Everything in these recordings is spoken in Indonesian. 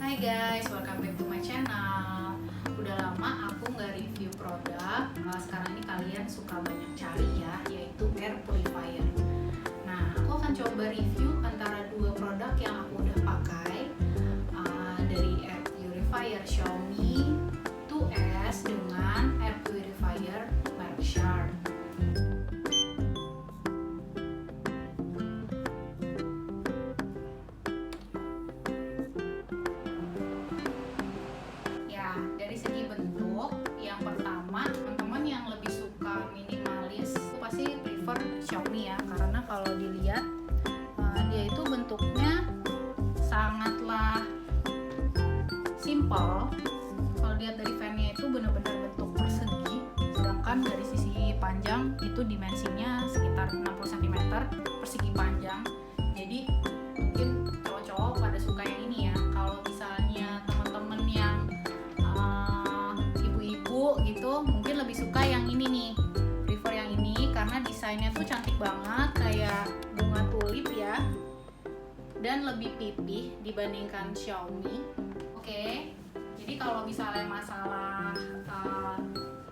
Hai guys, welcome back to my channel. Udah lama aku nggak review produk. Sekarang ini kalian suka banyak cari ya, yaitu air purifier. Nah, aku akan coba review antara dua produk yang aku udah pakai, dari air purifier Xiaomi 2S dengan air purifier merek Shark. Dari segi bentuk, yang pertama, teman-teman yang lebih suka minimalis itu pasti prefer Xiaomi ya, karena kalau dilihat dia itu bentuknya sangatlah simple. Kalau lihat dari fan-nya itu benar-benar bentuk persegi, sedangkan dari sisi panjang itu dimensinya sekitar 60 cm persegi panjang. Jadi mungkin cowok-cowok pada suka yang ini ya. Kalau misalnya teman-teman yang ibu-ibu gitu mungkin lebih suka yang ini nih, prefer yang ini karena desainnya tuh cantik banget kayak bunga tulip ya, dan lebih pipih dibandingkan Xiaomi. Oke, jadi kalau misalnya masalah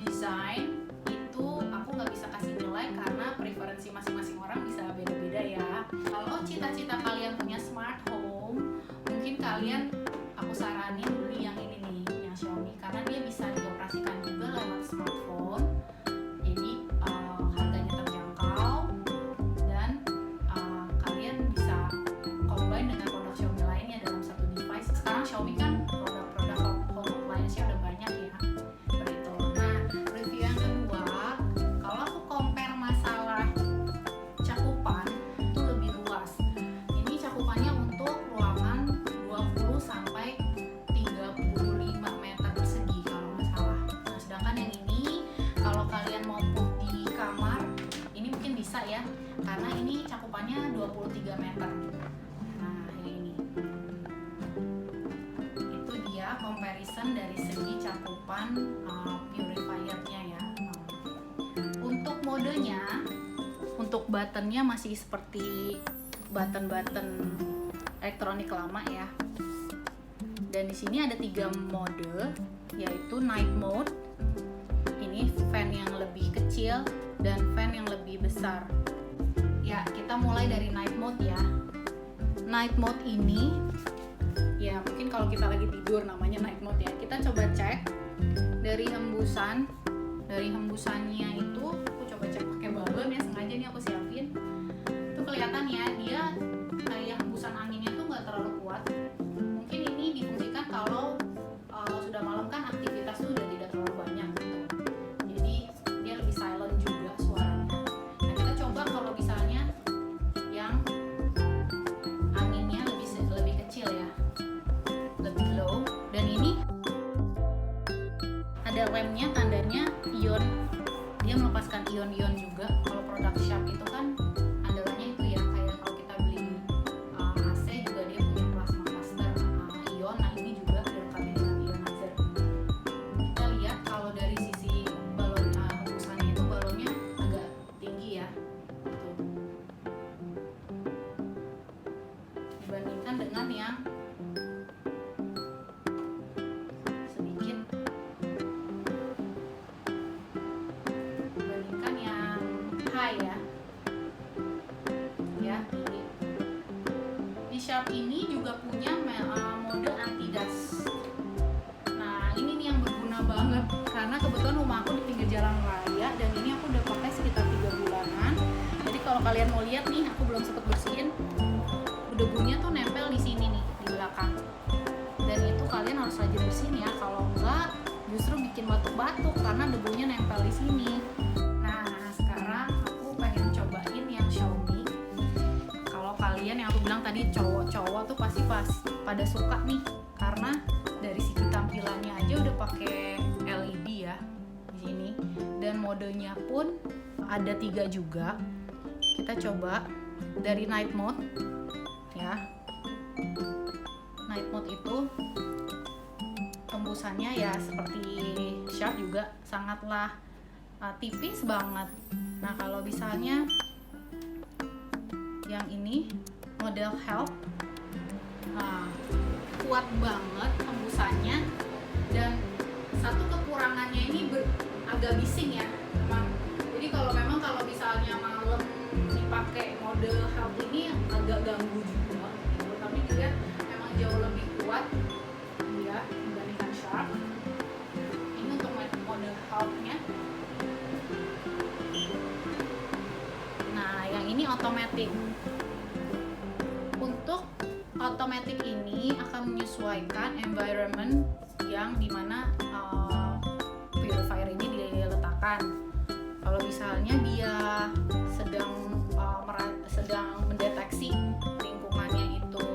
desain itu aku nggak bisa kasih nilai karena preferensi masing-masing orang bisa beda-beda ya. Kalau cita-cita kalian punya smart home, mungkin kalian aku saranin beli yang ini nih, yang Xiaomi, karena dia bisa dioperasikan juga lewat smartphone. Jadi harganya terjangkau dan kalian bisa combine dengan produk Xiaomi lainnya dalam satu device. Sekarang Xiaomi kan produk-produk home appliance-nya udah banyak ya. Begitu. Nah, review yang kedua, kalau aku compare masalah cakupan itu lebih luas. Ini cakupannya untuk ruangan 20 sampai 35 meter persegi kalau nggak salah. Nah, sedangkan yang ini kalau kalian mau put di kamar ini mungkin bisa ya, karena ini cakupannya 23 meter. Nah, yang ini itu dia comparison dari segi cakupan purifiernya ya. Untuk modenya, untuk buttonnya masih seperti button-button elektronik lama ya. Dan di sini ada 3 mode, yaitu night mode. Ini fan yang lebih kecil dan fan yang lebih besar. Ya, kita mulai dari night mode ya. Night mode ini ya mungkin kalau kita lagi tidur namanya night mode ya. Kita coba cek dari hembusan. Dari hembusannya itu aku coba cek pakai balon ya, sengaja nih aku siapin. Itu kelihatan ya, dia kayak hembusan anginnya tuh nggak terlalu kuat. Mungkin ini difungsikan kalau sudah malam kan aktivitas tuh udah tidak terlalu banyak gitu. Jadi dia lebih silent juga suaranya. Nah, kita coba kalau misalnya yang anginnya lebih kecil ya, lebih low. Dan ini ada lemnya, tandanya ion. Dia melepaskan ion-ion juga. Kalau produk Sharp itu kan andalannya itu ya, kayak kalau kita beli AC juga dia punya plasma cluster ion. Nah, ini juga dilengkapi dengan ionizer. Kita lihat kalau dari sisi balon hembusannya itu balonnya agak tinggi ya, tuh, dibandingkan dengan yang sedikit, dibandingkan yang high ya. Ya, ini di Sharp ini juga punya mode anti dust. Nah, ini nih yang berguna banget karena kebetulan rumah aku di pinggir jalan raya dan ini aku udah pakai sekitar 3 bulanan. Jadi kalau kalian mau lihat nih, aku belum sempet bersihin, debunya tuh nempel di sini nih, di belakang. Dan itu kalian harus rajin bersihin ya, kalau enggak justru bikin batuk-batuk karena debunya nempel di sini. Nah, sekarang aku pengen cobain yang Xiaomi. Kalau kalian yang aku bilang tadi cowok-cowok tuh pasti pada suka nih, karena dari segi tampilannya aja udah pakai LED ya di sini, dan modenya pun ada 3 juga. Kita coba dari night mode ya. Night mode itu tembusannya ya seperti Sharp juga sangatlah tipis banget. Nah, kalau misalnya yang ini model health, kuat banget hembusannya. Dan satu kekurangannya ini agak bising ya memang. Jadi kalau misalnya malam dipakai mode health ini agak ganggu juga gitu. Tapi dia memang jauh lebih kuat dia dibandingkan Sharp. Ini untuk mode health-nya. Nah, yang ini automatic. Untuk automatic ini akan menyesuaikan environment yang dimana purifier ini diletakkan. Kalau misalnya dia sedang mendeteksi lingkungannya itu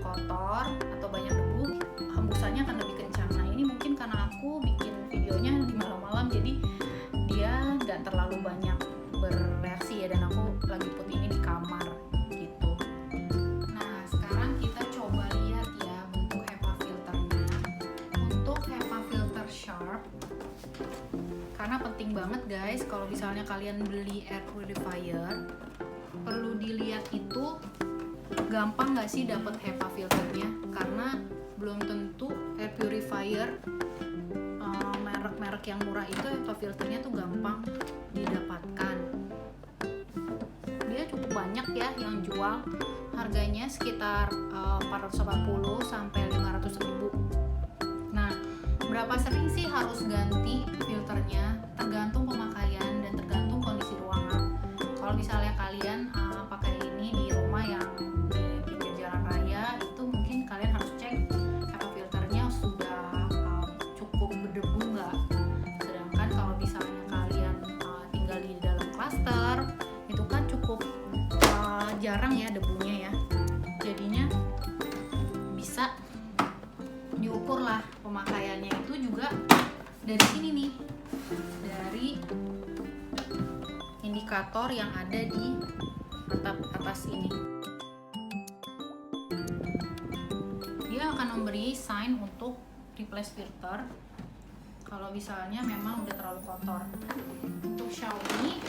kotor atau banyak debu, hembusannya akan lebih kencang. Nah, ini mungkin karena aku bikin videonya di malam-malam, jadi dia nggak terlalu banyak bereaksi ya, dan aku lagi put ini di kamar gitu. Nah, sekarang kita coba lihat ya bentuk HEPA filternya. Untuk HEPA filter Sharp, karena penting banget guys, kalau misalnya kalian beli air purifier, perlu dilihat itu gampang nggak sih dapat HEPA filternya, karena belum tentu air purifier merek-merek yang murah itu HEPA filternya tuh gampang didapatkan. Dia cukup banyak ya yang jual, harganya sekitar 440 sampai 500 ribu. Nah, berapa sering sih harus ganti filternya? Tergantung pemakaian dan tergantung kondisi ruangan. Kalau misalnya kalian pakai ini di rumah yang di pinggir jalan raya, itu mungkin kalian harus cek HEPA filternya sudah cukup berdebu nggak. Sedangkan kalau misalnya kalian tinggal di dalam klaster, itu kan cukup jarang ya debunya ya. Jadinya bisa diukur lah pemakaiannya itu juga dari sini nih, dari indikator yang ada di atap atas ini. Dia akan memberi sign untuk replace filter kalau misalnya memang udah terlalu kotor. Untuk Xiaomi,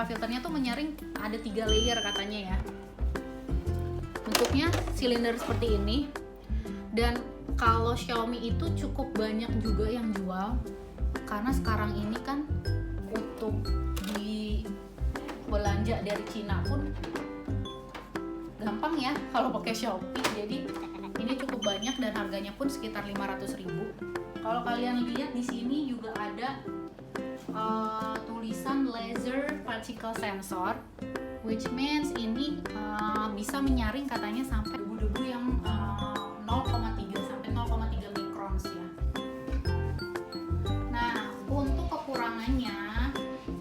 filternya tuh menyaring ada 3 layer katanya ya. Bentuknya silinder seperti ini, dan kalau Xiaomi itu cukup banyak juga yang jual, karena sekarang ini kan untuk di belanja dari Cina pun gampang ya kalau pakai Shopee. Jadi ini cukup banyak dan harganya pun sekitar 500 ribu. Kalau kalian lihat di sini juga ada tulisan laser particle sensor, which means ini bisa menyaring katanya sampai debu-debu yang 0,3 sampai 0,3 mikrons ya. Nah, untuk kekurangannya,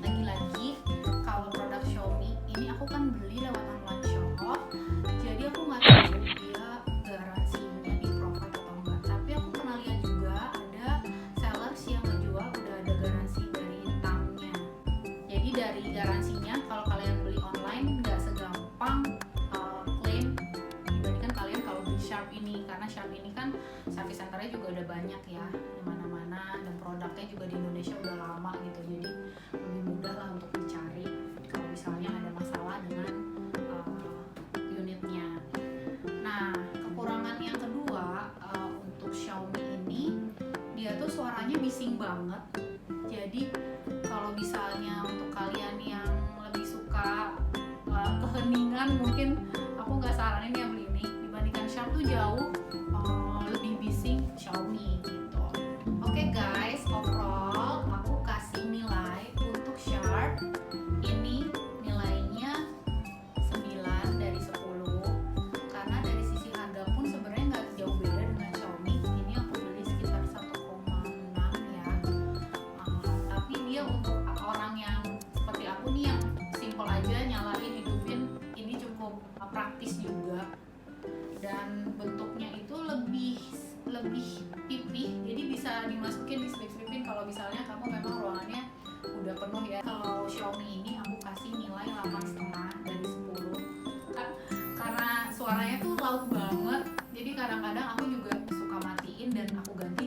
lagi-lagi kalau produk Xiaomi ini aku kan beli lewat online shop, jadi aku nggak tahu dia garansinya di provide atau enggak. Tapi aku pernah lihat juga ada sellers yang menjual udah ada garansi dari hitamnya. Jadi dari garansinya, kalau kalian beli online nggak segampang klaim dibandingkan kalian kalau beli Sharp ini, karena Sharp ini kan service centernya juga udah banyak ya di mana-mana, dan produknya juga di Indonesia udah lama gitu, jadi lebih mudah lah untuk dicari kalau misalnya ada masalah dengan unitnya. Nah, kekurangan yang kedua untuk Xiaomi ini, dia tuh suaranya bising banget. Jadi kalau misalnya untuk kalian yang lebih suka keheningan, mungkin aku nggak saranin yang beli ini. Dibandingkan Sharp tuh jauh lebih bising Xiaomi gitu. Oke guys, overall aku kasih nilai untuk Sharp ini nilainya 9 dari 10, karena dari sisi harga pun sebenarnya nggak jauh beda dengan Xiaomi. Ini aku beli sekitar 1,6 ya. Tapi dia untuk orang yang seperti aku nih yang simple aja nyalain hidupin, ini cukup praktis juga, dan bentuknya itu lebih pipih, jadi bisa dimasukin, diselip-selipin kalau misalnya kamu memang ruangannya udah penuh ya. Kalau Xiaomi ini aku kasih nilai 8,5 dari 10 karena suaranya tuh loud banget, jadi kadang-kadang aku juga suka matiin dan aku ganti